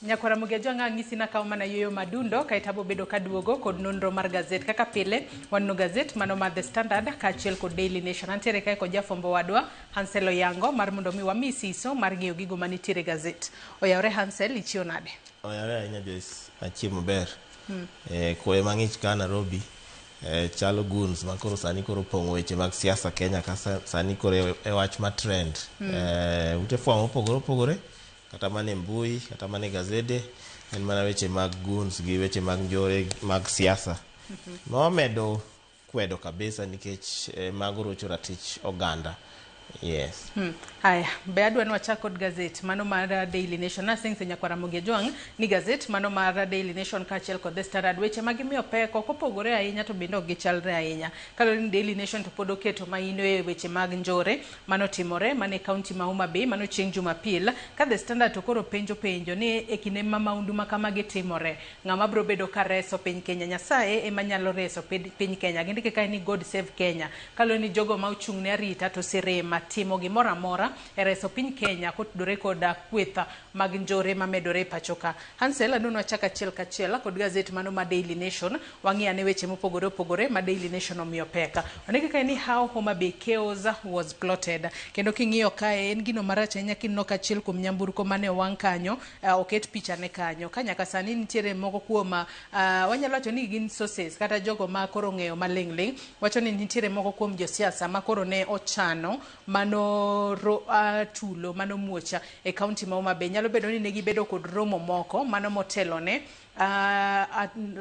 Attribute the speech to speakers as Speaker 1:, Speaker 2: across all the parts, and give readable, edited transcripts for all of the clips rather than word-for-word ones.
Speaker 1: Nyakwara Mugejo ng'isi na kaw mana yoyo madundo kaitabo bedo kaduogo kod nonro mar gazet kaka pile wanno gazet mano mar The Standard kaachiel kod Daily Nation. Antiere kae kod jafwambo wadwa Hansel Oyango mar mondo mi wami siso mar ng'iyo gigo manitiere gazet. Oyawre Hansel, ichio nade?
Speaker 2: Oyawre ahinya Joyce, achie maber. Koe mang'ich ka Nairobi chalo guns makoro sani koro pong'o weche mag siasa Kenya ka sani koro e wach ma trend. Ute fwambo opogore kata mane mbui kata mane gazede en mana weche mag guns gi weche mag njore mag siasa. Nomedo kwedo kabisa nikech mago rocho ratich oganda. Yes.
Speaker 1: Haya, be adwa ni wachak kod gazet mano mar Daily Nation. Nasing Nyakwara Mugejo ni gazet mano mar Daily Nation kaachiel kod The Standard weche magimiyo peko kopogore ahinya to bende ok gichalre ahinya. Kalore ni Daily Nation to pod oketo maino e weche mag njore mano timore mane kaunti ma Homa Bay mano chieng' Jumapil, ka The Standard to koro penjo ni e kinde ma maundu ma kamagi timore ng'ama bro bedo ka reso piny Kenya. Nyasaye ema nyalo reso piny Kenya. Gindike kae ni God Save Kenya. Kalore ni jogo ma ochung' ne arita to sirema timo gimoro amora e reso piny Kenya kotudore kod kwetha mag njore mamedore pachoka. Hansel, adwani wachak achiel kachiel kod gazet mano ma Daily Nation wang'iyo ane weche mopogore ma Daily Nation omiyo peka. Ondike kae ni how Homa Bay chaos was plotted. Kendo king'iyo kae en gino marach ahinya kineno kachiel kuom nyamburko mane owang' kanyo, oket picha ne kanyo. Ka nyaka sani nitiere moko kuom wanyalo wacho ni gin sources kata jogo ma koro ng'eyo maling'ling wacho ni nitiere moko kuom josiasa ma koro ne ochano mano tulo mano muocha e kaunti ma Homa Bay. Nyalo bedo ni ne gibedo kod romo moko mano motelo ne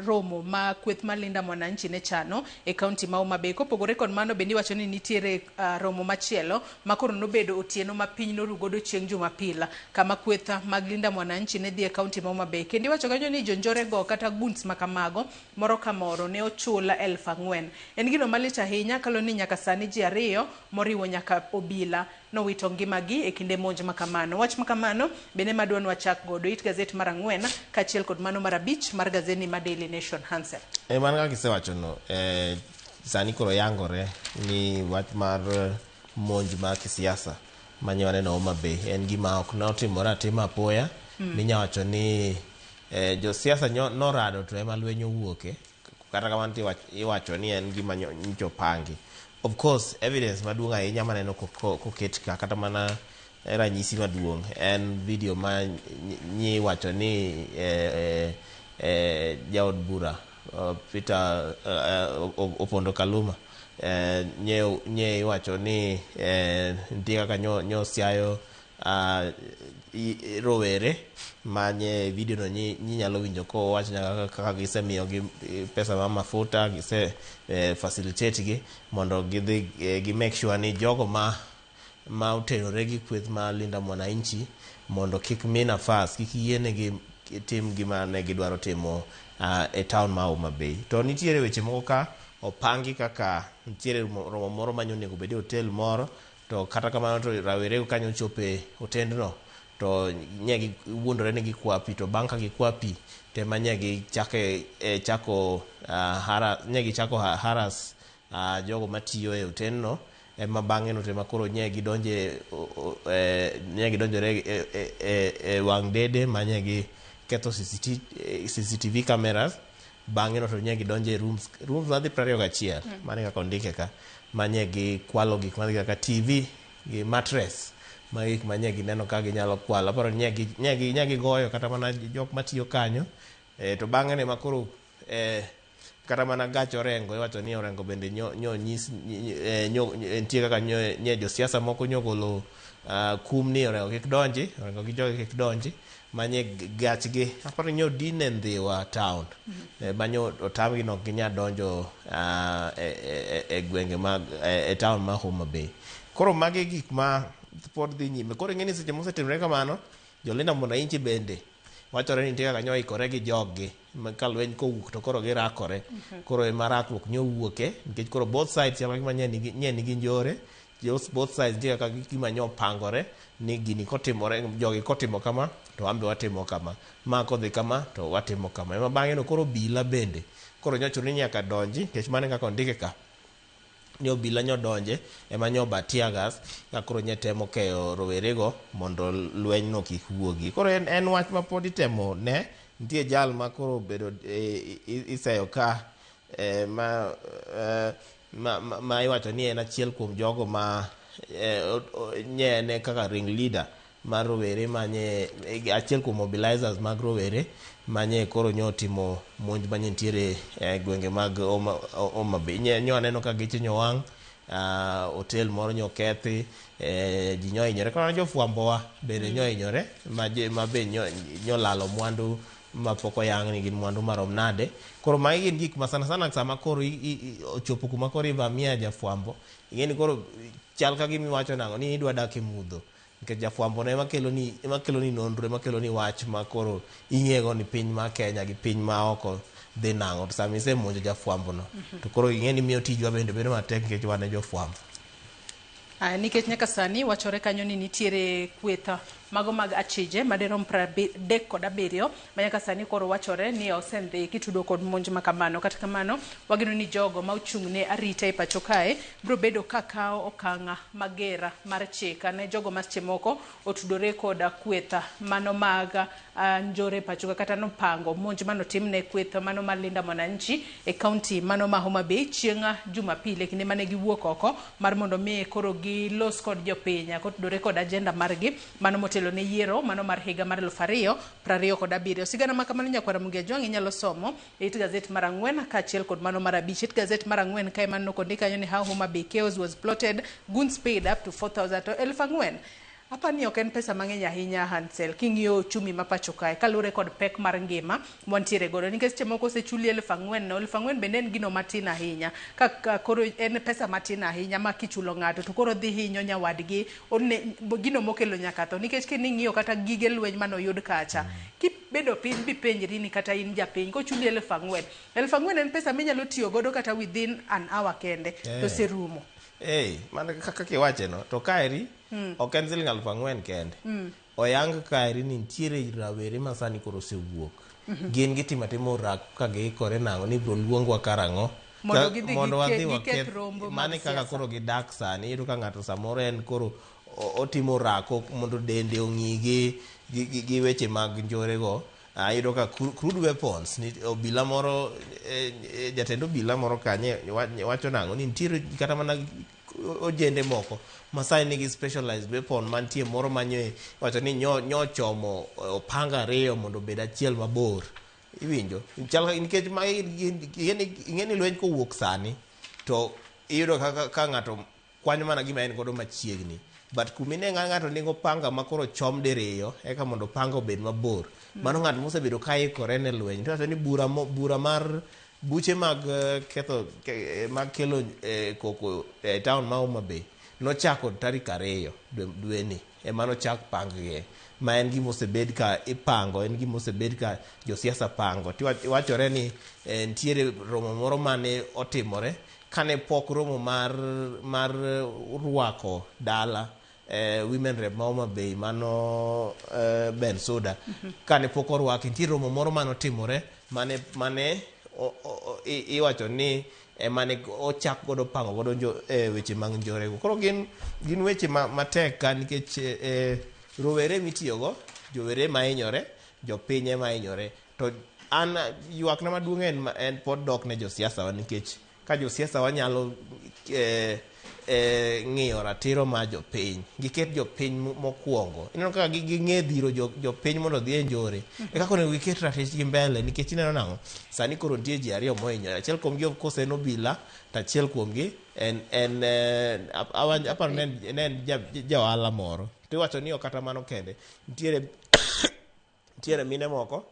Speaker 1: romo ma kweth malinda mwananchi ne chano e kaunti ma Homa Bay. Kopogore kod mano bende wacho ni nitiere romo machielo ma koro nobedo otieno ma piny norugodo chieng' Jumapil kama kwetha mag linda mwananchi ne dhi e kaunti ma Homa Bay. Kendo wacho kanyo ni jonjore go kata guns makamago moro ka moro ne ochula 4,000. En gino malit ahinya kalo ni nyaka sani ji ariyo moriwo nyaka obila no wito ngimagi e kinde monj makamano. Wach makamano bende madwa ni wachak godo it gazet mar 4 kaachiel kod mano mar 5 mar gazeti ma Daily Nation. Hansel,
Speaker 2: man kaka isewacho no, sani koro yangore ni wach mar monj mar kisiasa manyiwane no Homa Bay en gima ok notimore atima apoya. Minyawacho ni josiasa norado to ema lweny owuoke, kata kamano iwacho ni en gima nyocha pangi. Of course, evidence maduong' ahinya maneno koket ka kata mana ranyisi maduong' en video ma nyiwacho ni jaod bura Peter Opondo Kaluma nye iwacho ni nitie kaka nyosiayo rowere manye video no nyalo winjo ko wach nyaka kaka gisemiyo gi pesa ma mafuta, gise facilitate gi mondo gidhi gi make sure ni jogo ma utenore gi kweth ma linda mwananchi mondo kik mi nafas, kik yiene gi tim gima ne gidwaro timo e town ma Homa Bay. To nitiere weche moko ka opangi kaka nitiere romo moro manyo nego bede hotel moro, to kata kamano to rawere kanyo chope hotendno to nyegi wuondore ni gikwapi, to bang' ka gikwapi tema nyegi chako haras jogo matiyo e hotendno, ema bang'e no tema koro nyegi donjore e wang' dede ma nyegi ketho CCTV cameras. Bang'e no to nyegi donje e rooms madhi 21 mane kaka ondike ka, ma nyegi kwalo gik madhi kaka TV gi mattress ma gik ma nyegi neno ka ginyalo kwalo, aparo nyegi goyo kata mana jok matiyo kanyo. To bang'e ne makoro kata mana gach orengo, iwacho ni orengo bende nitie kaka nye josiasa moko nyogolo kum ni orengo kik donji, orengo gi jogi kik donji, manye gachgi aparo nyo dine Ndhiwa town manyo otamgi no ginya donjo e gwenge mag e town ma Homa Bay. Koro magi gik ma pod dhi nyime. Koro ng'eni seche mosetimre kamano, jolinda mwananchi bende wachore ni nitie kaka nyoikore gi joggi ka lweny kowuok to koro girakore. Koro ema rakruok nyowuoke nikech koro both sides chama gima nye nigi njore, both sides nitie kaka gima nyopangore ni gini kotimore, jogi kotimo kama to ambe watimo kama, ma kodhi kama to watimo kama. Ema bang'e no koro bila bende koro nyocho ni nyaka donji, nikech mane kaka ondike ka nyo bila nyo donje ema nyo batia gas ka koro nye temo keyo rowerego mondo lweny no kik wuogi. Koro en wach ma pod itemo ne nitie jal ma koro bedo iseyo ka ma iwacho ni en achiel kuom jogo ma nye ne kaka ring leader mar rowere manye achiel kuom mobilizers mag rowere manye koro nyo timo monj manye ntiere gwenge mag Homa Bay. Nyo aneno ka geche nyo wang', hotel moro nyo kethi, ji nyo hinyore. Koro jofwambo wa bende nyo hinyore ma be nyo lalo mwandu ma poko yang ni gin mwandu marom nade. Koro magi gin gik ma sana sana sama koro ochopo kuma koro ivamia jafwambo. Ingeni koro chal ka gimi wacho nango ni idwa dak e mudho. Nikech jafwambo no ema kelo ni nonro, ema kelo ni wach ma koro ing'ego ni piny ma Kenya gi piny ma oko dhi nango. To sami se monjo jafwambo no. To koro ing'eni miyo tijwa bende bedo matek nikech wan e jofwambo.
Speaker 1: Nikech nyaka sani wachore kanyo ni nitiere kwetha mago mag achije maderom 37 ma nyaka sani koro wachore ni osendhi kitudo kod monj makamano. Kata kamano wageno ni jogo ma ochung' ne arita e pacho kae bro bedo kakao okanga magera mar chika ne jogo ma seche moko otudore kod kwetha mano mag njore pacho kata no pango monj mano timne kwetha mano mar Linda Mwananchi e county mano ma Homa Bay chieng' Jumapile kinde mane giwuok oko mar mondo mi koro gi los kod jopiny kotudore kod agenda margi mano motelo ne yiero mano mar higa mar 2027. Sigana ma kamano Nyakwara Mugia Jwang' inyalo somo e gazet mar 4 kaachiel kod mano mar 5. It gazet mar 4 kae mano kondika kanyo ni how Homa Bay chaos was plotted, goons paid up to 4,000 to 4,000. Hapa ni ok en pesa mang'eny ahinya Hansel king'iyo chumi ma pacho kae kalure kod pek mar ngima mwantiere godo nikech seche moko osechuli 4,000 no 4,000 bende en gino matin ahinya kaka koro en pesa matin ahinya ma kichulo ng'ato to koro dhi hinyo nyawadgi gino mokelo nyaka to nikech kining'iyo kata gige lweny manoyud kacha kibedo piny bipenjri ni kata in japiny kochuli 4,000 en pesa minyalo tiyo godo kata within an hour kende to serumo.
Speaker 2: Mana kaka kiwache no to kaeri ok en siling 4,000 kende. Oyang kaeri ni ntiere rawere ma sani koro osewuok. Gin gitimo rak ka giikore nango ni bro luongwa karang'o mondo wadhi waketh mane kaka koro gidak sani. Iyudo ka ng'ato samoro en koro otimo rako mondo dende ong'igi gi weche mag njore go. Iyudo ka crude weapons ni obila moro jatend obila moro kanye wacho nango ni ntiere kata mana ojende moko masai nigi specialized weapon mantie moro manyo wacho ni nyo chomo opanga ariyo mondo bed achiel mabor. Iwinjo chal nikech ma ing'eni lweny kowuok sani to iyudo ka ng'ato kwanyo mana gima en godo machiegni but kumine ng'ato nigo panga makoro chom diriyo eka mondo panga obed mabor. Mano ng'at mosebedo ka ikore ne lweny. To ni bura mar buche mag ketho mag kelo koko town ma Homa Bay nochako tarik 2 dwe ni ema nochak panggie ma en gima osebed ka ipango, en gima osebed ka josiasa pango. Tiwachore ni ntiere romo moro mane otimore kane pok romo mar rwako dala women rep ma Homa Bay mano Bensouda kane pok orwaki. Ntiere romo moro mane otimore mane iwacho ni mane ochak godo pango godo weche mag njore go. Koro gin weche matek ka nikech rowere mitiyogo jowere ma hinyore jopiny ema hinyore. To an ywakna maduong' en pod dok ne josiasa wa nikech ka josiasa wa nyalo ng'iyo ratiro ma jopiny giket jopiny mokwongo. Ineno kaka ging'e dhiro jopiny mondo dhi e njore e kaka onego giket ratichgi mbele nikech ineno nang'o sani koro nitie ji ariyo mohinyore. Achiel kuomgi of course en obila to achiel kuomgi en aparo ne en jaohala moro. To iwacho ni ok kata mano kende ntiere mine moko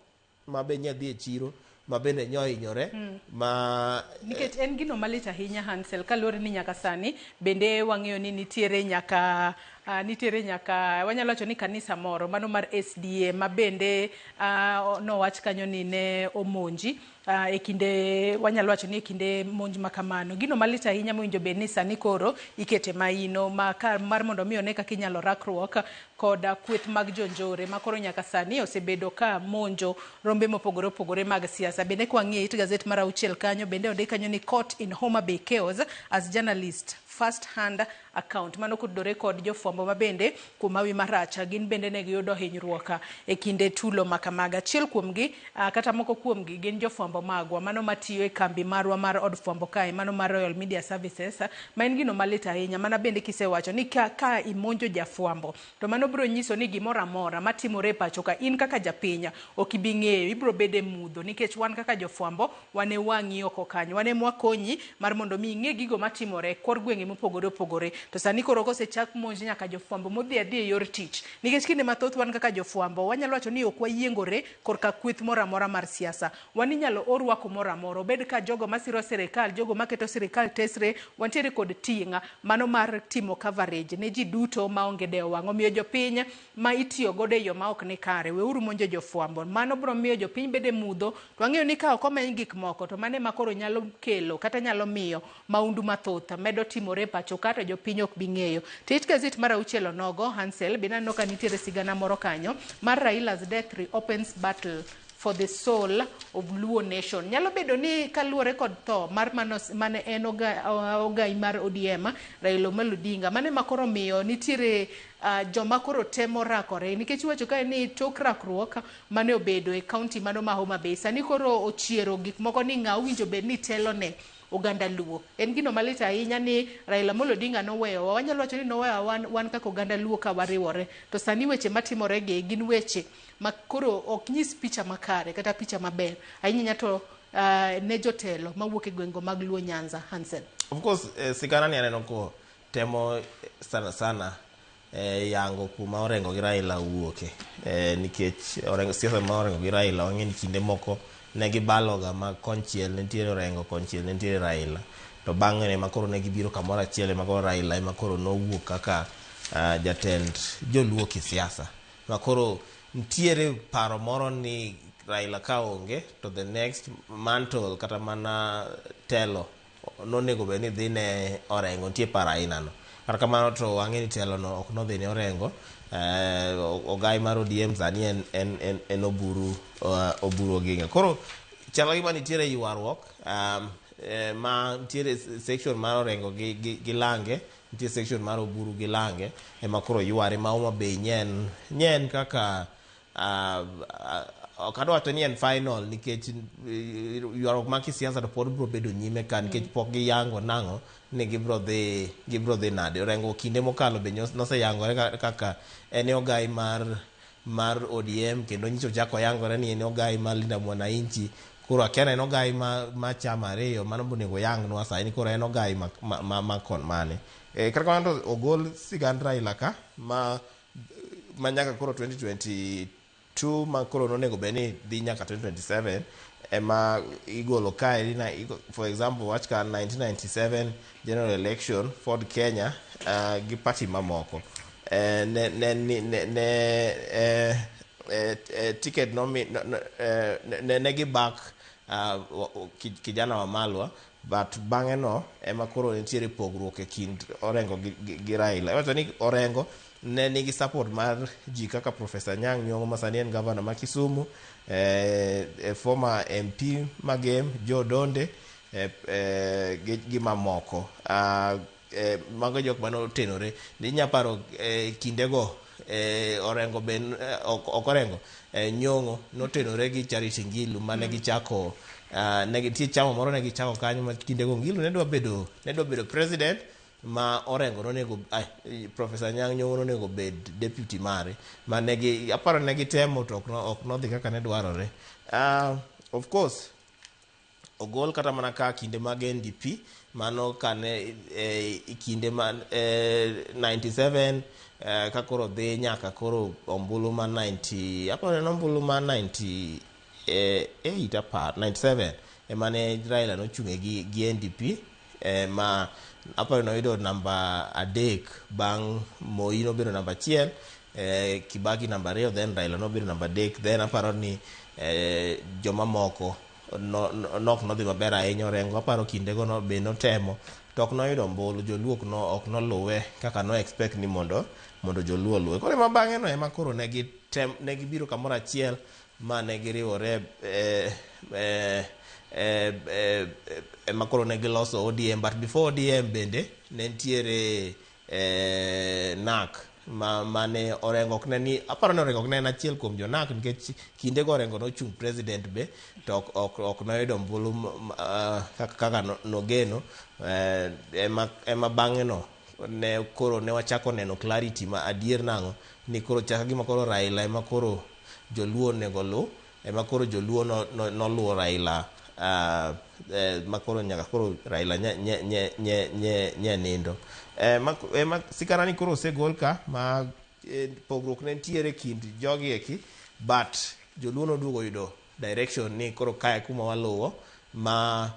Speaker 2: ma be nyadhi e chiro ma bende nyo hinyore ma
Speaker 1: nikech en gino malit ahinya Hansel kalore ni nyaka sani bende wang'eyo ni nitiere nyaka nitiere nyaka wanyalo wacho ni kanisa moro mano mar SDA mabende nowach kanyo ni ne omonji e kinde wanyalo wacho ni e kinde monj makamano. Gino malit ahinya mowinjo bed ni sani koro ikete maino mar mondo mi one kaka inyalo rakruok koda kweth mag jonjore makoro nyaka sani osebedo ka monjo rombe mopogore opogore mag siasa. Bende kwang'e it gazet mar 6 kanyo bende ondik kanyo ni Court in Homa Bay chaos as journalist first hand account. Mano kudore kod jofwambo mabende kuom hawi maracha gin bende ne giyudo hinyruok e kinde tulo makamaga. Achiel kuomgi kata moko kuomgi gin jofwambo magwa mano matiyo e kambi marwa mar od fwambo kae mano mar Royal Media Services ma en gino malit ahinya. Mana bende kisewacho ni ka imonjo jafwambo to mano biro nyiso ni gimoro amora matimore pacho ka in kaka japiny ok ibi ng'eyo, ibiro bede mudho nikech wan kaka jofwambo wan e wang'i oko kanyo, wan e mwakonyi mar mondo mi ing'e gigo matimore kor gweng'e mopogore opogore. To sani koro kosechak monj nyaka jofwambo modhi adhi e yor tich nikech kinde mathoth wan kaka jofwambo wanyalo wacho ni ok wayiengore korka kweth moro amora mar siasa. Wan inyalo orwa kumoro amora, obed ka jogo masiro sirikal, jogo maketo sirikal tesre, wantiere kod ting' mano mar timo coverage ne ji duto maonge dewo wang'. Omiyo jopiny ma itiyo godo e yo ma ok ni kare weuru monjo jofwambo, mano biro miyo jopiny bede mudho. To ang'eyo ni ka ok omeny gik moko to mane makoro nyalo kelo kata nyalo miyo maundu mathoth medo timore pacho kata jopiny ok bi ng'eyo. Tit gazet mar 6 onogo Hansel bende aneno ka nitiere sigana moro kanyo mar Raila's death reopens battle for the soul of Luo nation. Nyalo bedo ni kaluwore kod tho mar mane en ogai mar ODM Raila Amolo Odinga mane makoro miyo nitiere joma koro temo rakore nikech wacho ka ni tok rakruok mane obedo e kaunti mano ma Homa Bay sani koro ochiero gik moko ni ng'a winjo bed ni telo ne oganda Luo. En gino malit ahinya ni Raila Amolo Odinga noweyo, wanyalo wacho ni noweyo wan kaka oganda Luo ka wariwore. To sani weche matimore gi gin weche makoro ok nyis picha makare kata picha maber ahinya to ne jotelo mawuok e gwengo mag Luo Nyanza. Hansen,
Speaker 2: of course sigana ni aneno ko temo sana yango kuma orengo gi Raila wuoke nikech orengo siasa ma orengo gi Raila wang'e ni kinde moko ne gibaloga ma konchiel nitiere orengo konchiel nitiere Raila to bang'e ne makoro ne gibiro kamoro achiel makoro Raila makoro nowuok kaka jatend joluo kisiasa makoro nitiere paro moro ni Raila ka onge to the next mantle kata mana telo nonego bed ni dhi ne orengo, nitie paro aina no. Kar kamano to wang'e ni telo no ok nodhi ne orengo. Ogai mar ODM sani en oburu Oginga. Koro chalo gima nitiere ywaruok ma nitiere section mar orengo gi Lange, nitiere section mar oburu gi Lange ema koro yware ma Homa Bay nyen kaka ok adwa wacho ni en final nikech ywaruok ma kisiasa to pod biro bedo nyime ka nikech pok giyango nang'o ni gibiro dhi nade. Orengo kinde mokalo be noseyangore kaka en ogai mar ODM kendo nyicho chako yangore ni en ogai mar Linda Mwananchi. Koro akiana en ogai ma chama ariyo mano bonego yangnwa sani koro en ogai ma kon mane. Kar kamano to ogol sigand Raila ka ma nyaka koro 2022 ma koro nonego beni dhi nyaka 2027 ema igolo kae for example watch ka 1997 general election Ford Kenya gi party mamoko ticket ne gi back kijana wa Malwa but bang'e no ema koro nitiere pogruok e kind Orengo gi Raila. Wacho ni Orengo ne nigi support mar ji kaka Professor Nyang' Nyong'o ma sani en governor ma Kisumu, former MP Magem Joe Donde gi mamoko. Mago jok mano tenore ni nyaparo kindego Orengo ben ok Orengo Nyong'o notenore gi Charity Ngilu mane gichako tie chama moro ne gichako kanyo ma kindego Ngilu ne dwa bedo president ma Orengo nonego Professor Nyang' Nyong'o nonego bed deputy mare mane aparo ne gitemo to ok nodhi kaka ne dwarore. Of course ogol kata mana ka kinde mag NDP mano kane kinde man 97 ka koro dhi nyaka koro ombulu ma 90 aparo ne ombulu ma 98 apart 97 emane Raila nochunge gi NDP ma aparo noyudo namba 3 bang' Moi nobedo namba 1, Kibaki namba 2, then Raila nobedo namba 3, then aparo ni joma moko nok nodhi maber ahinya Orengo, aparo kindego no be notemo to ok noyudo ombulu, joluo ok noluwe kaka no expect ni mondo joluo luwe. Koro ema bang'e no ema koro ne gibiro kamoro achiel ma ne giriwore ema koro ne giloso ODM. But before ODM bende ne nitiere NAK mane Orengo ok ne ni, aparo ni Orengo ok ne en achiel kuom jo NAK nikech kindego Orengo nochung' president be to ok noyudo ombulu kaka nogeno. Ema bang'e no ne koro ne wachako neno clarity ma adier nang'o ni koro chaka gima koro Raila ema koro joluo nego lu, ema koro joluo noluwo Raila, makoro nyaka koro Raila nye nindo. Ema sikana ni koro osegol ka ma pogruok ne nitiere kind jogi eki, but joluo noduogo yudo direction ni koro kae kuma waluwo, ma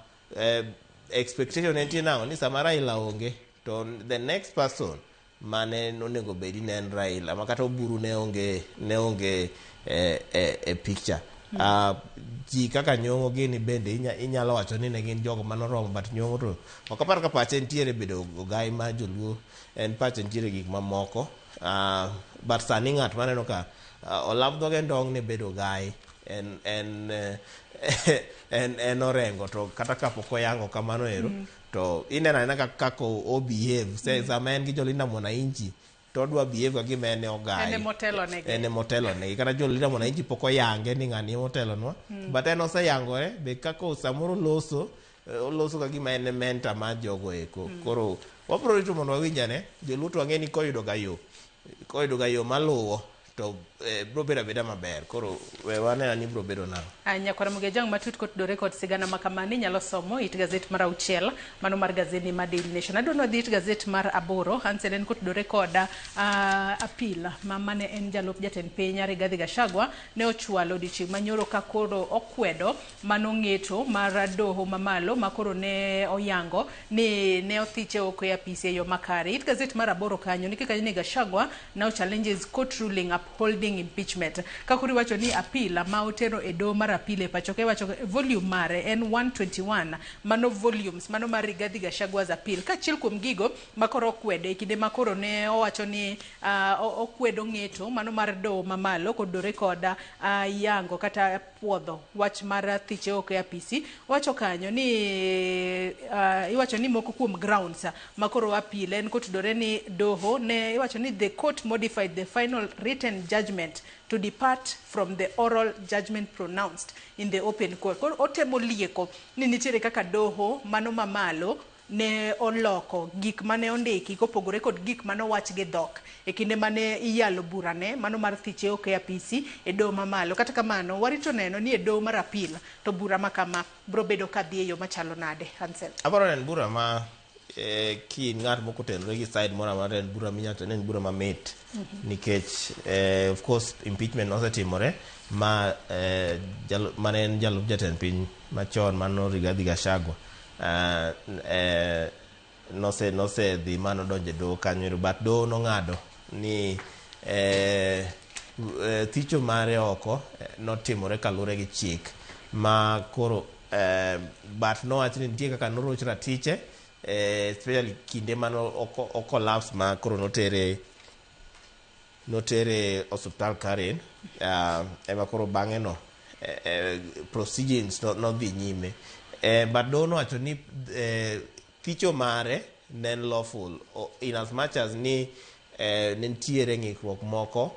Speaker 2: expectation ne nitie nang'o ni sama Raila onge to the next person mane nonego bedi ne en Raila, ma kata oburu ne onge e picture. Ji kaka Nyong'o gini bende inyalo wacho ni ne gin jogo manoromo, but Nyong'o to ok aparo ka pache nitiere bedo ogai ma joluo, en pache nitiere gik mamoko. But sani ng'at maneno ka olap dhoge ndong' ne bedo ogai en Orengo, to kata kapok oyango kamano ero to inena na kako o behave sama en gi Jolinda Mwananchi to odwa behave ka gima en ogai, en motelo ne kata Jolinda Mwananchi pok oyange ni ng'ani motelo nwa, but en oseyangore be kako samoro oloso ka gima en mentor ma jogo eko. Koro wabro rito mondo wawinjane, joluo to wang'e ni koyudo ga yo maluwo to bro bedo abeda maber. Koro we wanena ni bro bedo nang'o.
Speaker 1: Nyakwaramogi Ojwang matut kotudore kod sigana makamani nyalo somo it gazet mar 6 mano mar gazeti mar Daily Nation. Adwano dhi it gazet mar 8 Hansen en kotudore kod apil mane en jalup jatend piny Rigathi Gachagua ne ochwalo odiochieng' manyoro ka koro okwedo mano ng'eto mar doho mamalo makoro ne oyango ni ne othiche oko e apisi e yo makare. It gazet mar 8 kanyo nikech ni Gachagua now challenges court ruling upholding impeachment. Kakuri wacho ni apila ma otero e do mar apile pachoke wacho volume mare en 121 mano volumes mano mar Rigathi Gachagua's appeal ka chiel kuom gigo makoro kwede kinde makoro ne owacho ni okwedo ng'eto mano mar do mamalo kodore koda yango kata puodho wach mar thiche oko e apisi. Wacho kanyo ni iwacho ni moko kuom grounds makoro apile en kotudore ni doho ne iwacho ni the court modified the final written judgment to depart from the oral judgment pronounced in the open court. Koro otemo lieko ni nitiere kaka doho mano mamalo ne oloko gik mane ondiki kopogore kod gik mane owach gi dhok e kinde mane iyalo burane mano mar thiche oko e apisi e doho mamalo. Kata kamano warito neno ni e doho mar apil to bura makama bro bedo kadhi e yo machalo nade. Hansel
Speaker 2: abaro nen bura ma ki ng'at moko tenore gi side mora mar en bura minyalo nen bura mamit nikech of course impeachment osetimore ma mane en jalup jatend piny machon mano Rigathi Gachagua nose dhi mano donje doho kanyo, but doho nong'ado ni thicho mare oko notimore kalure gi chik ma koro but nowacho ni nitie kaka noroch ratiche especially kinde mano okolapse ma koro notere osuptal Karen, ema koro bang'e no proceedings no dhi nyime, but doho nowacho ni thicho mare nen lawful in as much as ni nentiere ng'ikruok moko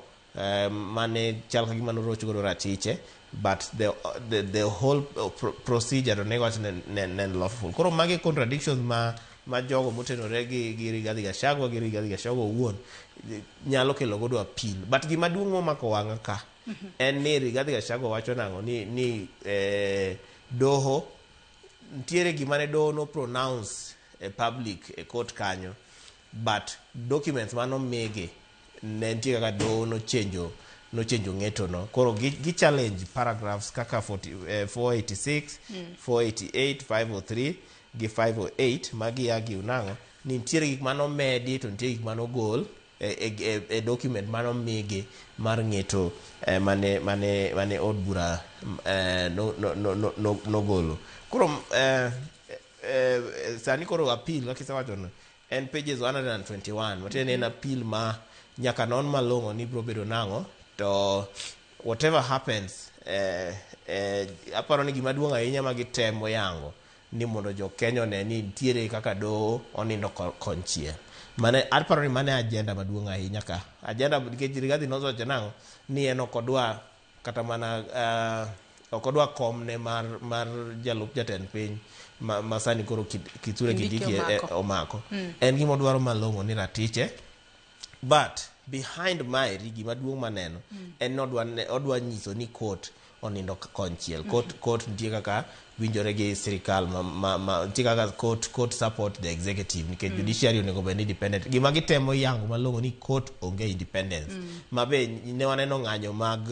Speaker 2: mane chal ka gima noroch godo ratiche, but the whole procedure onego wacho nen lawful. Koro magi contradictions ma jogo motenore gi Rigathi Gachagua gi Rigathi Gachagua owuon nyalo kelo godo appeal. But gima duong' momako wang'a ka en ni Rigathi Gachagua wacho nang'o ni doho ntiere gima ne doho no pronounce e public e court kanyo, but documents mano mege ne ntiere kaka doho no change ng'eto no. Koro gi challenge paragraphs kaka 486, 488, 503 gi 508 magi ya gi unang'o ni nitiere gik mano medi to nitiere gik mano gol e document mano migi mar ng'eto mane od bura nogolo. Koro sani koro appeal kakisewacho no en pages 121 matiende en appeal ma nyaka non malong'o ni biro bedo nang'o to whatever happens aparo ni gima duong' ahinya ma gitemo yango ni mondo jo Kenya ne ni nitiere kaka doho onindo konchiel. Mane aparo ni mane agenda maduong' ahinya ka agenda nikech Rigathi nowacho nang'o ni en ok odwa kata mana ok odwa komne mar jalup jatend piny ma sani koro Kithure Kindiki omako. En gima odwaro malong'o ni ratiche, but behind maeri gima duong' maneno en odwa nyiso ni court onindo konchiel. Court nitie kaka winjore gi sirikal nitie kaka court support the executive nikech judiciary onego bed independent. Gima gitemo yango malong'o ni court onge independence. Mabe ne waneno ng'anyo mag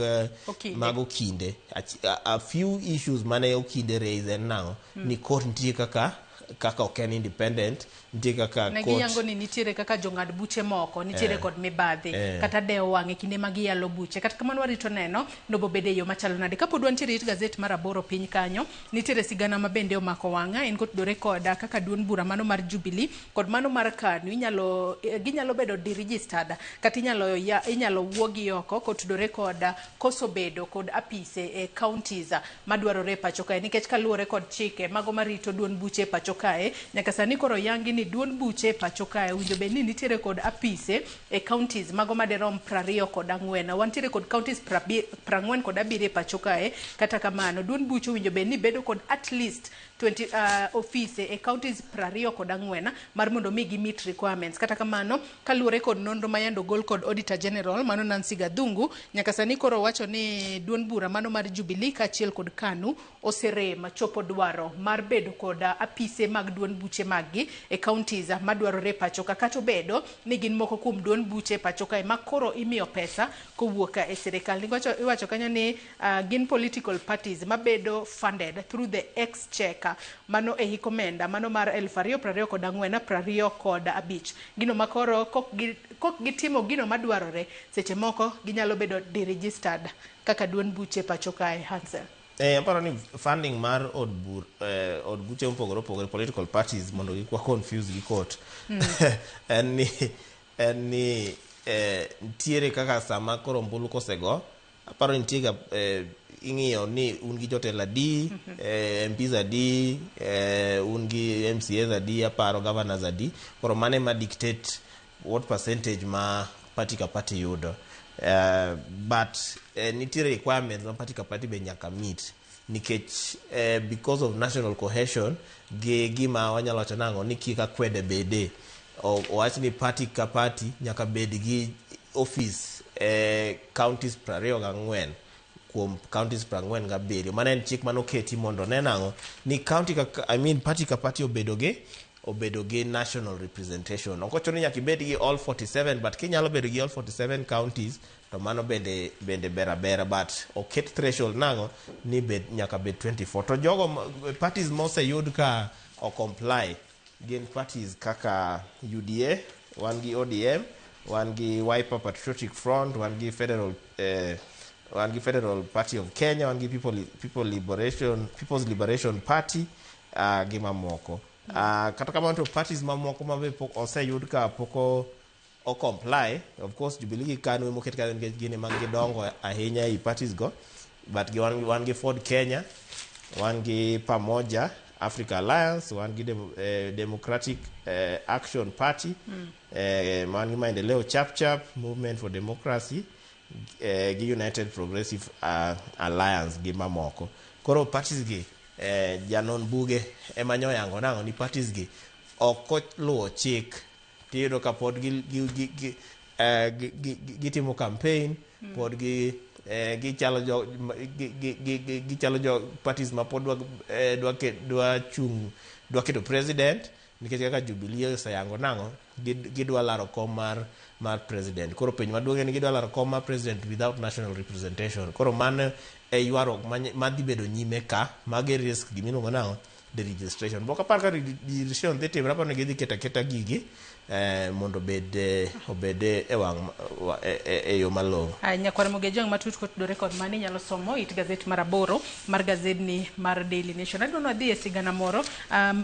Speaker 2: Okinde. A few issues mane Okinde raise en nang'o ni court nitie kaka ok en independent, nitie kaka
Speaker 1: court ne giyango ni nitiere kaka jong'ad buche moko nitiere kod mibadhi kata dewo wang'e kinde ma giyalo buche. Kata kamano warito neno nobo bede yo machalo nade kapod wantiere it gazet mar Aboro piny kanyo nitiere sigana ma bende omako wang'a en kotudore koda kaka duond bura mano mar Jubilee kod mano mar KANU ginyalo bedo deregistered kata inyalo wuogi oko kotudore koda koso bedo kod apise e counties madwarore pacho kae nikech kaluwore kod chike mago marito duond buche pacho kae nyaka sani koro yangi ni duond buche pacho kae winjo bed ni nitiere kod apise e counties mago maderom 24. Wantiere kod counties 47 pacho kae. Kata kamano duond buche winjo bed ni bedo kod at least 20 office e counties 24 mar mondo mi gi meet requirements. Kata kamano kaluwore kod nonro mayando gol kod Auditor General mano Nancy Gadhungu nyaka sani koro wacho ni duond bura mano mar Jubilee kaachiel kod KANU oserem chopo dwaro mar bedo kod apise mag duond buche maggi e counties madwarore pacho ka kata bedo ni gin moko kuom duond buche pacho kae ma koro imiyo pesa kowuok e sirikal. Iwacho kanyo ni gin political parties mabedo funded through the exchequer mano e hikomenda mano mar 2024-25 gino makoro kok gitimo gino madwarore seche moko ginyalo bedo deregistered kaka duond buche pacho kae. Hansel
Speaker 2: aparo ni funding mar od buche opogore political parties mondo gikwa confuse gi court en ni ntiere kaka sama koro mbulu kosego aparo ni ntiega ing'iyo ni un gi jotelo adi, MPs adi, un gi MCAs adi, aparo governors adi, koro mane ma dictate what percentage ma party ka party yudo. But nitiere requirements ma party ka party be nyaka meet nikech because of national cohesion gima wanyalo wacho nang'o ni kika kwede bede owach ni party ka party nyaka bed gi office counties 24 kuom counties 47. Mane en chik manoketi mondo nenang'o ni party ka party obedo gi national representation. Ok ochuno ni nyaka ibed gi all 47 but kinyalo bedo gi all 47 counties to mano bende bera but oket threshold nang'o ni nyaka bed 24. To jogo parties moseyud ka o comply gin parties kaka UDA, wan gi ODM, wan gi Wiper Patriotic Front, wan gi Federal Party of Kenya, wan gi People's Liberation Party gi mamoko. Kata kamano to parties mamoko mabe oseyud ka poko o comply. Of course Jubilee gi KANU emoket ka gin mag gidongo ahinya i parties go, but wan gi Ford Kenya, wan gi Pamoja Africa Alliance, wan gi Democratic Action Party, wan gi Maendeleo Chap Movement for Democracy gi United Progressive Alliance gi mamoko. Koro parties gi janon buge emanyo yango nang'o ni parties gi ok luwo chik tiyudo ka pod gitimo campaign pod gichalo jo parties ma pod dwa keto president nikech kaka Jubilee oseyango nang'o gidwa laro kom mar president. Koro penj maduong' ni gidwa laro kom mar president without national representation. Koro mano e ywaruok madhi bedo nyime ka magi risk gimiluongo nang'o the registration bok apar ka registration dhi timre aparo ni gidhi keta gigi mondo obed e wang' e yo malong'o.
Speaker 1: Nyakwar Mogejang matut kotudore kod mani nyalo somo it gazet mar aboro mar gazedni mar Daily Nation. Adwa nwadhi e sigana moro,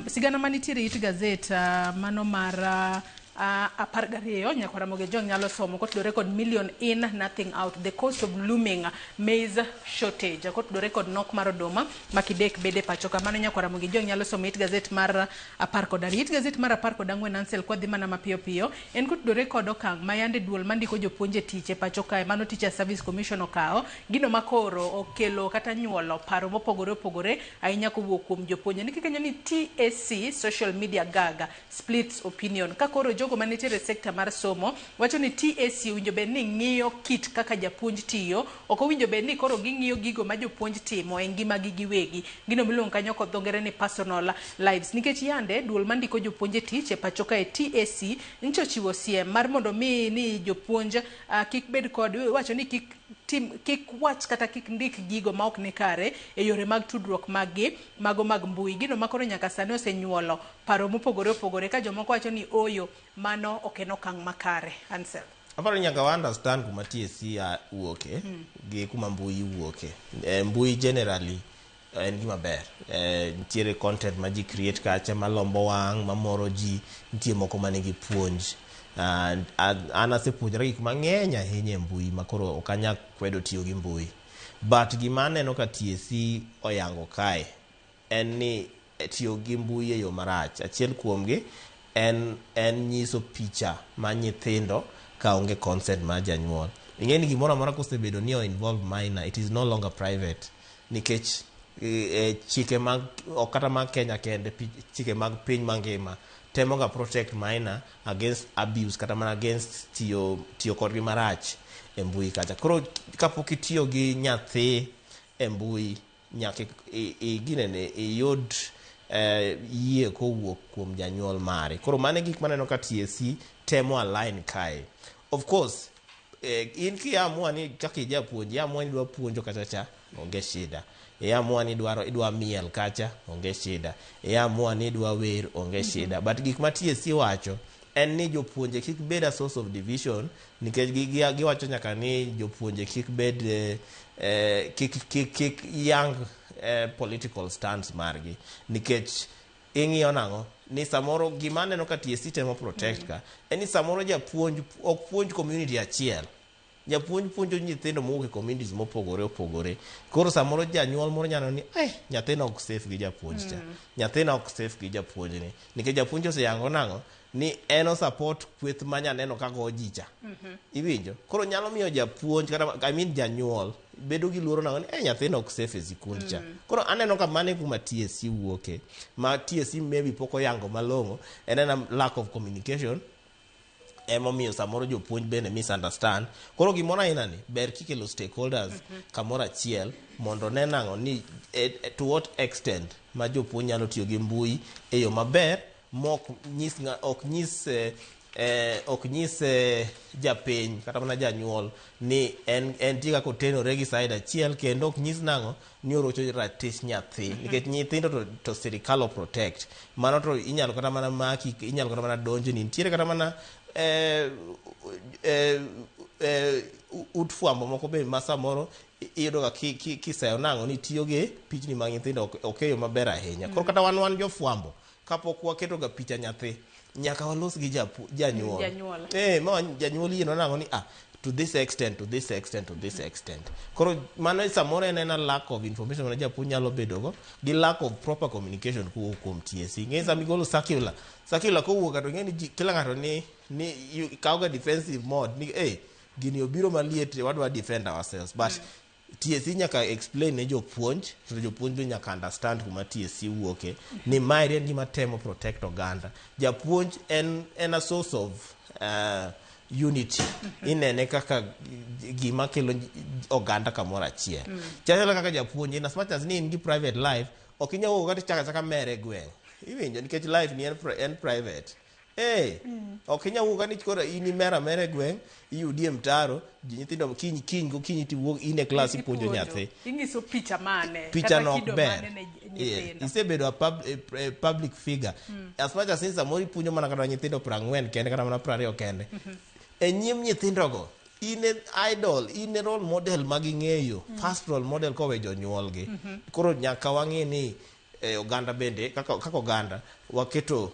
Speaker 1: sigana manitiere it gazet mano mar 12 Nyakwar Mogejang nyalo somo kotudore kod million in nothing out, the cost of looming maize shortage, kotudore kod nok mar oduma makidek bede pacho kamano. Nyakwar Mogejang nyalo somo it gazet mar 12. It gazet mar 14 Ansel kwa dhi mana mapiyo piyo en kotudore kod okang' mayande duol mandiko jopuonje tich e pacho kae, mano Teacher Service Commission okao gino makoro okelo kata nyuolo paro mopogore opogore ahinya kowuok kuom jopuonje. Nikikenyo ni TSC social media gaga splits opinion ka koro jogo manitiere sekta mar somo wacho ni TSC winjo bed ni ng'iyo kit kaka japuonj tiyo, ok owinjo bed ni koro ging'iyo gigo ma jopuonj timo e ngimagi giwegi, gino miluongo kanyo kod dho ngere ni personal lives. Nikech yande duol mandiko jopuonje tich e pacho kae TSC ncho chiwo siem mar mondo mi ni jopuonj kik bed kod wacho ni kik wach kata kik ndik gigo ma ok ni kare e yore mag tudruok maggi mago mag mbui, gino makoro nyaka sani osenyuolo paro mopogore opogore ka jomoko wacho ni oyo mano ok en okang' makare. Ansel,
Speaker 2: aparo nyaka wa understand kuma TSC wuoke gi kuma mbui wuoke. Mbui generally en gima ber, nitiere content ma ji create kacha malombo wang' mamoro ji, nitie moko manigi puonj. An asepuonjra gik mang'eny ahinya e mbui makoro ok anyal kwedo tiyo gi mbui, but gima aneno ka TSC oyango kae en ni tiyo gi mbui e yo marach. Achiel kuomgi en nyiso picha ma nyithindo ka onge consent ma janyuol. Ing'e ni gimoro amora kosebedo ni o involve minor, it is no longer private, nikech chike mag kata mag Kenya kende, chike mag piny mangima temo ga protect minor against abuse kata mana against tiyo kodgi marach e mbui kacha. Koro kapok itiyo gi nyathi e mbui nyaka ginene iyud yie kowuok kuom janyuol mare. Koro mane gik maneno ka TSC temo align kae. Of course in kiamua ni kaka ijapuonj, iamua ni idwa puonjo kacha cha, onge shida. Iamua ni idwa miel kacha, onge shida. Iamua ni idwa wer, onge shida. But gik ma TSC wacho en ni jopuonje kik bed a source of division, nikech giwacho nyaka ni jopuonje kik bed kik young political stance margi, nikech ing'iyo nang'o ni samoro gima neno ka TSC temo protect ka en ni samoro japuonj ok puonj community achiel, japuonj puonjo nyithindo mowuok e communities mopogore opogore. Koro samoro janyuol moro nyalo ni nyathina ok safe gi japuonj cha, nyathina ok safe gi japuonj ni, nikech japuonj oseyango nang'o ni en o support kweth manya neno kaka ojicha. Iwinjo? Koro nyalo miyo japuonj kata janyuol bedo gi luoro nang'o ni nyathina ok safe e sikul cha. Koro aneno ka mane kuma TSC wuoke, ma TSC maybe pok oyango malong'o, en lack of communication emomiyo samoro jopuonj bende misunderstand. Koro gimoro aina ni ber kikelo stakeholders kamoro achiel mondo ne nang'o ni to what extent ma jopuonj nyalo tiyo gi mbui e yo maber mok nyis japiny kata mana janyuol ni en tiga kotenore gi side achiel, kendo ok nyis nang'o ni orocho ratich nyathi, nikech nyithindo to sirikal protect. Mano to inyalo kata mana maki, inyalo kata mana donjo ni nitiere kata mana ut fwambo moko be ma samoro iyudo ga kiseyo nang'o ni tiyo gi pichni mag nyithindo ok yo maber ahinya. Koro kata wan jofwambo kapok waketo ga picha nyathi nyaka walos gi janyuol. Ma janyuol yieno nang'o ni to this extent. Koro mano samoro en a lack of information ma japuonj nyalo bedogo gi lack of proper communication kuom TSC. Ng'e sami golo circular kowuok kato ng'e ni kila ng'ato ni kawo ga defensive mode ni gini obiro maliet, wadwa defend ourselves, but TSC nyaka explain ne jopuonj, to jopuonj be nyaka understand kuma TSC wuoke, ni mae en gima temo protect oganda. Japuonj en a source of unity, inene kaka gima kelo oganda kamoro achiel. Chalo kaka japuonj, in as much as ni in gi private life, ok inyalo wuok kata chaka mere gweng'. Iwinjo, nikech life ni en private. ok inyalo wuok ani koro in imera e gweng' iyudie mtaro nyithindo kiny gokinyi tiwuok in e klas ipuonjo nyathi.
Speaker 1: Ing'iso picha mane
Speaker 2: picha no ok ber. Isebedo a public figure. As much as samoro ipuonjo mana kata nyithindo 40 kende kata mana 20 kende. E nyim nyithindogo in e idol, in e role model maging'eyo, first role model kowe jonyuolgi. Koro nyaka wang'e ni oganda bende kaka oganda waketo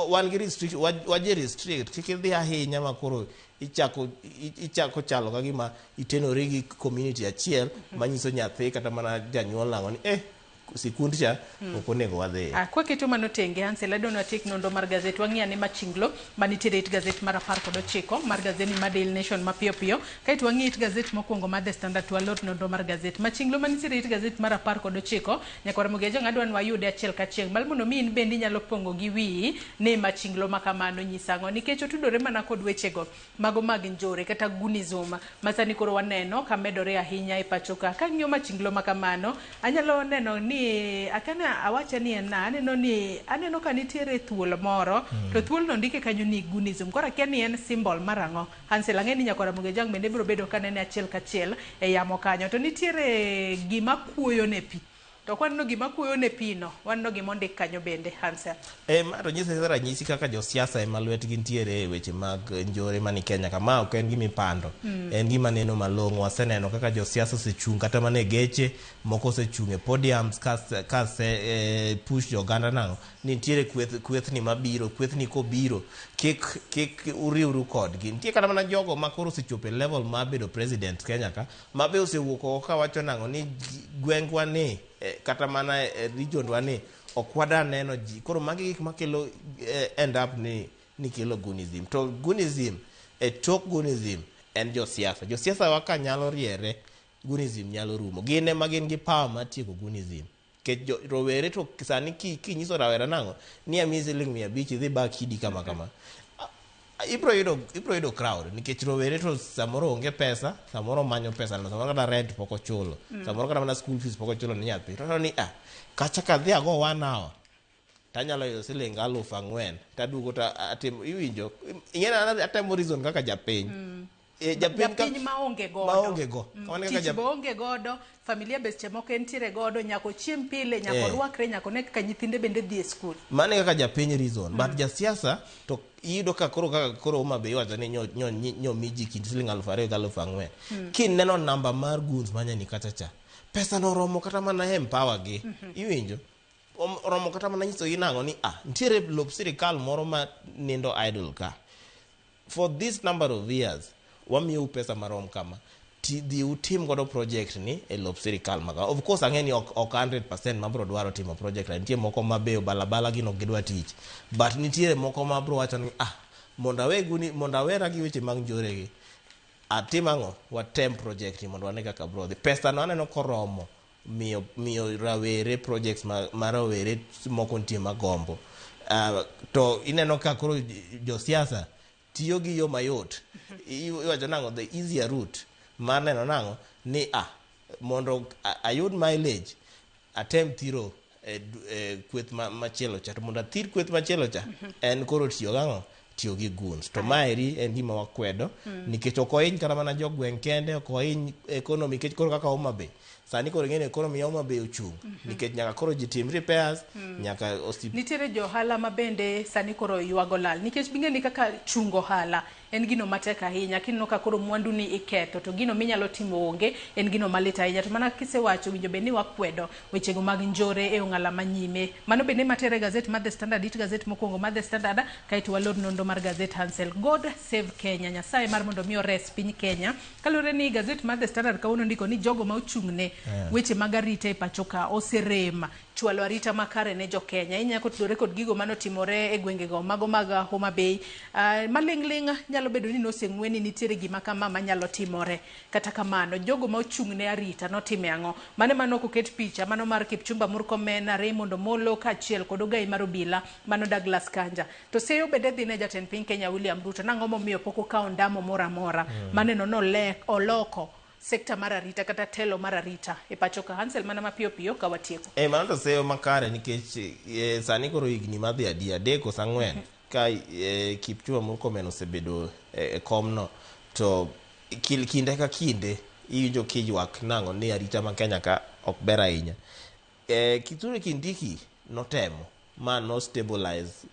Speaker 2: wan gi restriction, waje restrict kik idhi ahinya makoro ichako chalo ka gima itenore gi community achiel manyiso nyathi kata mana janyuol nang'o ni sikund cha ok onego wadhi.
Speaker 1: Kwaketo mano tenge Hansel adon watik nondo mar gazet wang'iya ni machinglo manitiere it gazet mar 19 mar gazet ni Daily Nation mapiyo piyo kaito wang'iya it gazet mokwongo mar The Standard to alot nondo mar gazet machinglo manitiere it gazet mar 19 nyakwara Mugeja ng'adwa ni wayude achiel kachieng' mal mondo mi in bende inyalo pongo gi wiyi ne machinglo makamano nyisang'o nikech otudore mana kod wechego mago mag njore kata gunism masani koro waneno kamedore ahinya e pachoka ka ng'iyo machinglo makamano anyalo neno ni akana awacha ni aneno ka nitiere thuol moro to thuol no ndike kanyo ni gunism kora kia ni en symbol marang'o Hansel ang'e ni Nyakwara Mugejang bende biro bedo kanene achiel kachiel e yamo kanyo to nitiere gima kuoyo ne pi to kwanno gima kuoyo ne pino wanno gima ondik kanyo bende Hansel
Speaker 2: to nyisa ranyisi kaka josiasa ema lwetgi nitiere e weche mag njore mani Kenya kama ok en gima ipando en gima neno malong'o waseneno kaka josiasa osechung' kata mana e geche moko osechung' e podiums kase push joganda nang'o ni nitiere kwethni mabiro kwethni kobiro kik uriwru kodgi nitie kata mana jogo makoro osechopo e level mar bedo president Kenya ka mabe osewuok oko kawacho nang'o ni gwengwa ni kata mana region wani ok wada neno ji koro magi gik makelo end up ni kelo gunism to gunism tok gunism en josiasa waka nyalo riere gunism nyalo rumo gin ema gin gi power mar tieko gunism ke rowere to sani kinyiso rawera nang'o ni amiyi siling 500 idhi bak kidi kama ibro yudo crowd nikech rowere to samoro onge pesa samoro manyo pesa no samoro kata rent pok ochulo samoro kata mana school fees pok ochulo ni nyathi to ni kacha kadhi ago 1 hour tanyalo yudo siling 4,000 tadugo ta atim iwinjo ing'ena atemo reason kaka japiny
Speaker 1: japiny maonge godo
Speaker 2: kaka
Speaker 1: maonge godo familia beche moko entiere godo nyako chiem pile nyako rwakre nyako nek ka nyithinde bende dhi e skul
Speaker 2: mane kaka japiny reason but jasiasa to iyudo ka koro Homa Bay wacho ni nyo miji kind siling 2,000 gi 4,000 kineno namba mar guns manyani kachacha pesa no romo kata mana empower gi iwinjo romo kata mana nyiso gi nang'o ni nitiere lop sirikal moro ma nindo idle ka for this number of years wamiyo pesa marom kama dhi utim godo project ni e lop sirikal maka of course ang'e ni ok 100% mabro dwaro timo project nitie moko mabeyo balabala gino gidwa tich but nitiere moko mabro wacho ni monda wera gi weche mag njore gi atim ang'o watem project ni mondo wane kaka bro dhi pesa no aneno koromo miyo rawere projects ma rawere moko nitie magombo to ineno ka koro josiasa tiyo gi yo mayot iwacho nang'o the easier route mar neno nang'o ni mondo ayud mileage atem thiro kweth machielo cha to mondo athir kweth machielo cha en koro tiyo gi guns to maeri en gima wakwedo nikech ok ohiny kata mana jogweng' kende ok ohiny economy nikech koro kaka Homa Bay sani koro ng'eni economy ya Homa Bay ochung' nikech nyaka koro ji tim repairs nyaka
Speaker 1: nitiere johala ma bende sani koro ywago lal nikech bing'eni kaka chungo ohala en gino matek ahinya kineno ka koro mwandu ni iketho to gino minyalo timo onge en gino malit ahinya to mana kisewacho winjo bende ni wakwedo wechego mag njore e ong'ala manyime mano bende matere gazet mar The Standard it gazet mokwongo mar The Standard kaito walor nondo mar gazet Hansel God save Kenya Nyasaye mar mondo mi ores piny Kenya kalure ni gazet mar The Standard kawuono ndiko ni jogo ma ochung'ne weche mag arita e pachoka oserem chwalo arita makare ne jo Kenya inyako tudore kod gigo manotimore e gwengego mago mag Homa Bay malingling nyalo bedo ni noseng'weni nitiere gima kama manyalo timore kata kamano jogo ma ochung'ne arita notime ang'o mano koket picha mano mar Kipchumba Murkomen Raymond Omolo kaachiel kod Ogai mar obila mano Douglas Kanja to seyo bende dhi ne jatend piny Kenya William Ruto nang'o momiyo pok okawo ndamo moro amora maneno oloko sekta mar arita kata telo mar arita e pachoka Hansel mana mapiyo piyo kawatieko
Speaker 2: mano to seyo makare nikech sani koro higni madhi adeko sang'wen ka Kipchumba Murkomen osebedo e komno to kinde ka kinde iwinjo kijwak nang'o ni arita ma Kenya ka ok ber ahinya. Kithure Kindiki notemo ma no stabilize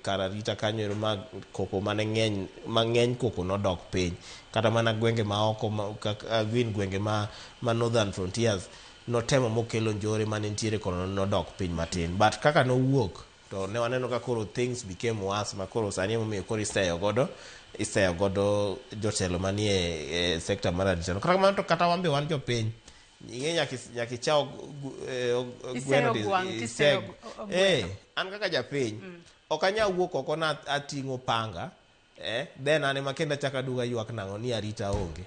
Speaker 2: kar arita kanyo ma koko mang'eny koko nodok piny kata mana gwenge ma oko gwenge ma northern frontiers notemo mokelo njore mane ntiere kono nodok piny matin, but kaka nowuok to ne waneno ka koro things became worse ma koro sani emomiyo koro iseyo godo jotelo manie sekta mar arita. Kata kamano to kata wan be wan jopiny ing'e nyaka ichao an kaka japiny ok anyal wuok oko na ating'o panga then an ema kendo achako aduogo aywak nang'o ni arita onge.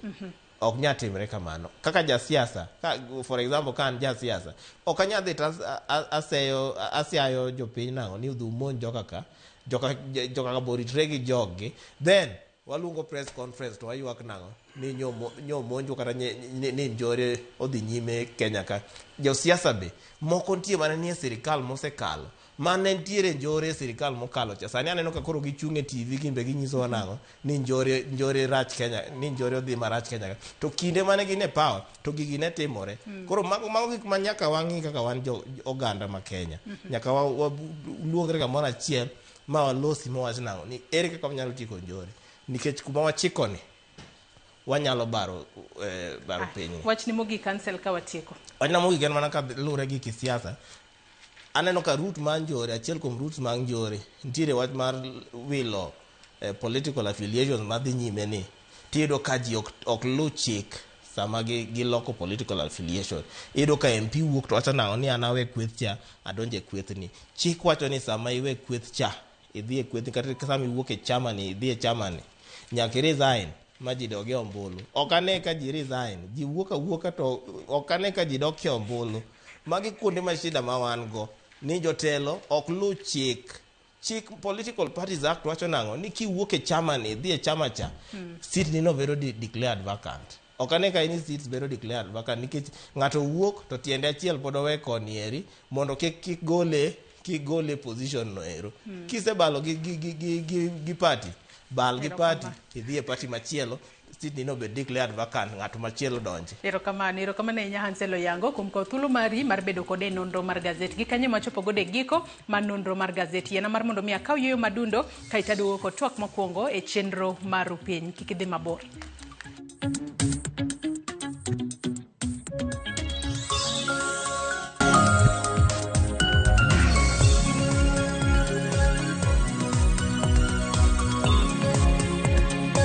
Speaker 2: Ok nyal timre kamano. Kaka jasiasa, for example ka an jasiasa, ok anyal dhi asiayo jopiny nang'o ni udhi umonj joka boritre gi joggi, then waluongo press conference to waywak nang'o ni nyomonjo kata ni njore odhi nyime Kenya ka. Josiasa be moko nitie mana nie sirikal mosekalo mane ntiere njore e sirikal mokalo cha. Sani aneno ka koro gichung' e TV gimbe ginyiso nang'o ni njore rach Kenya, ni njore odhi marach Kenya ka. To kinde mane gin e power to gigi ne timore. Koro mago gik ma nyaka wang'i kaka wan oganda ma Kenya. Nyaka waluongre kamoro achiel ma walosi mawach nang'o ni ere kaka wanyalo tieko njore, nikech kuma wachikoni wanyalo baro piny.
Speaker 1: Wach ni mogi cancel ka watieko.
Speaker 2: Wachna mogi gen mana ka lure gi kisiasa. Aneno ka root mar njore, achiel kuom roots mag njore ntiere wach mar wilo political affiliations madhi nyime ni tiyudo ka ji ok lu chik sama giloko political affiliation. Iyudo ka MP wuok to wacho nang'o ni an awe kweth cha adonje kweth ni. Chik wacho ni sama iwe kweth cha idhi e kweth kata sama iwuok e chama ni idhi e chama ni nyaka resign ma ji dogi ombulu. Ok ane ka ji resign, ji wuoka to ok ane ka ji dok ombulu. Magi kuonde ma shida ma wan go ni jotelo ok lu chik Political Parties Act wacho nang'o ni kiwuok e chama ni dhi e chama cha seat ni no bedo declared vacant. Ok ane ka any seats bedo declared vacant nikech ng'ato wuok to tiende achiel pod owe koni eri mondo kik gole position no ero. Kisebalo gi party bal gi party idhi e party machielo seat ni no be declared vacant, ng'ato machielo donje.
Speaker 1: Erokamano ahinya Hansel Oyango kuom kawo thuolo mari mar bedo kode nonro mar gazet gi kanyo machopo gode giko mar nonro mar gazet. Yiena mar mondo mi akaw yueyo madundo kaita duogo twak mokwongo e chenro mar piny. Kik idhi mabor.